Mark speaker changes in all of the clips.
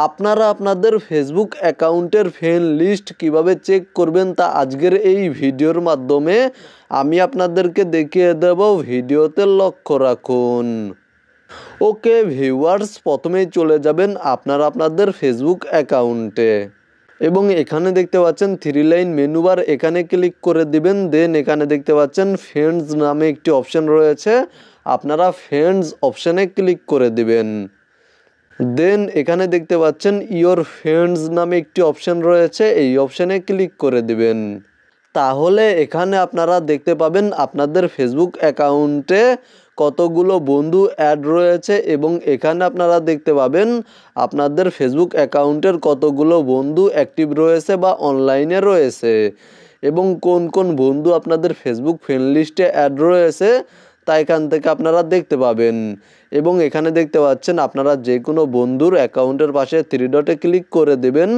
Speaker 1: আপনারা আপনাদের ফেসবুক অ্যাকাউন্টের ফ্রেন্ড লিস্ট কিভাবে চেক করবেন তা আজকের এই ভিডিওর মাধ্যমে আমি আপনাদেরকে দেখিয়ে দেব। ভিডিওতে লক্ষ্য রাখুন। ওকে ভিউয়ার্স, প্রথমেই চলে যাবেন আপনারা আপনাদের ফেসবুক অ্যাকাউন্টে এবং এখানে দেখতে পাচ্ছেন 3 লাইন মেনু বার, এখানে ক্লিক করে দিবেন। দেন এখানে দেখতে পাচ্ছেন ফ্রেন্ডস নামে একটি অপশন রয়েছে, আপনারা ফ্রেন্ডস অপশানে ক্লিক করে দিবেন। দেন এখানে দেখতে পাচ্ছেন ইয়োর ফ্রেন্ডস নামে একটি অপশন রয়েছে, এই অপশানে ক্লিক করে দিবেন। তাহলে এখানে আপনারা দেখতে পাবেন আপনাদের ফেসবুক অ্যাকাউন্টে কতগুলো বন্ধু অ্যাড রয়েছে এবং এখানে আপনারা দেখতে পাবেন আপনাদের ফেসবুক অ্যাকাউন্টের কতগুলো বন্ধু অ্যাক্টিভ রয়েছে বা অনলাইনে রয়েছে এবং কোন কোন বন্ধু আপনাদের ফেসবুক ফ্রেন্ড লিস্টে অ্যাড রয়েছে তা এখান থেকে আপনারা দেখতে পাবেন। এবং এখানে দেখতে পাচ্ছেন আপনারা যে কোনো বন্ধুর অ্যাকাউন্টের পাশে 3 ডটে ক্লিক করে দেবেন।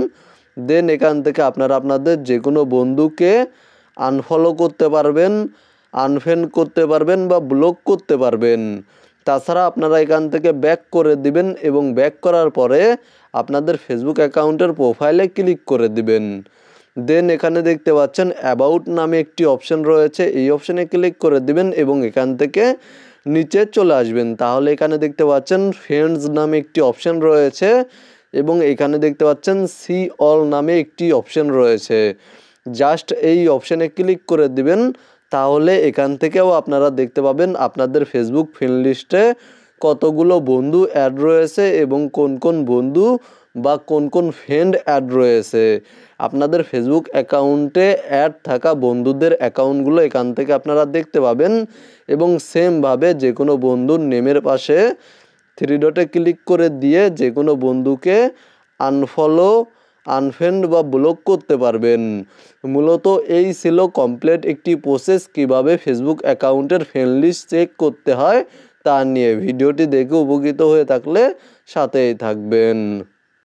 Speaker 1: দেন এখান থেকে আপনারা আপনাদের যে কোনো বন্ধুকে আনফলো করতে পারবেন, আনফ্রেন্ড করতে পারবেন বা ব্লক করতে পারবেন। তাছাড়া আপনারা এখান থেকে ব্যাক করে দিবেন এবং ব্যাক করার পরে আপনাদের ফেসবুক অ্যাকাউন্টের প্রোফাইলে ক্লিক করে দিবেন। দেন এখানে দেখতে পাচ্ছেন অ্যাবাউট নামে একটি অপশন রয়েছে, এই অপশানে ক্লিক করে দিবেন এবং এখান থেকে নিচে চলে আসবেন। তাহলে এখানে দেখতে পাচ্ছেন ফ্রেন্ডস নামে একটি অপশন রয়েছে এবং এখানে দেখতে পাচ্ছেন সি অল নামে একটি অপশন রয়েছে, জাস্ট এই অপশানে ক্লিক করে দিবেন। তাহলে এখান থেকেও আপনারা দেখতে পাবেন আপনাদের ফেসবুক ফ্রেন্ড লিস্টে কতগুলো বন্ধু অ্যাড রয়েছে এবং কোন কোন বন্ধু বা কোন কোন ফ্রেন্ড অ্যাড রয়েছে। আপনাদের ফেসবুক অ্যাকাউন্টে অ্যাড থাকা বন্ধুদের অ্যাকাউন্টগুলো এখান থেকে আপনারা দেখতে পাবেন এবং সেমভাবে যে কোনো বন্ধুর নেমের পাশে 3 ডটে ক্লিক করে দিয়ে যে কোনো বন্ধুকে আনফলো, আনফ্রেন্ড বা ব্লক করতে পারবেন। মূলত এই ছিল কমপ্লিট একটি প্রসেস কিভাবে ফেসবুক অ্যাকাউন্টের ফ্রেন্ড লিস্ট চেক করতে হয় তা নিয়ে। ভিডিওটি দেখে উপকৃত হয়ে থাকলে সাথেই থাকবেন।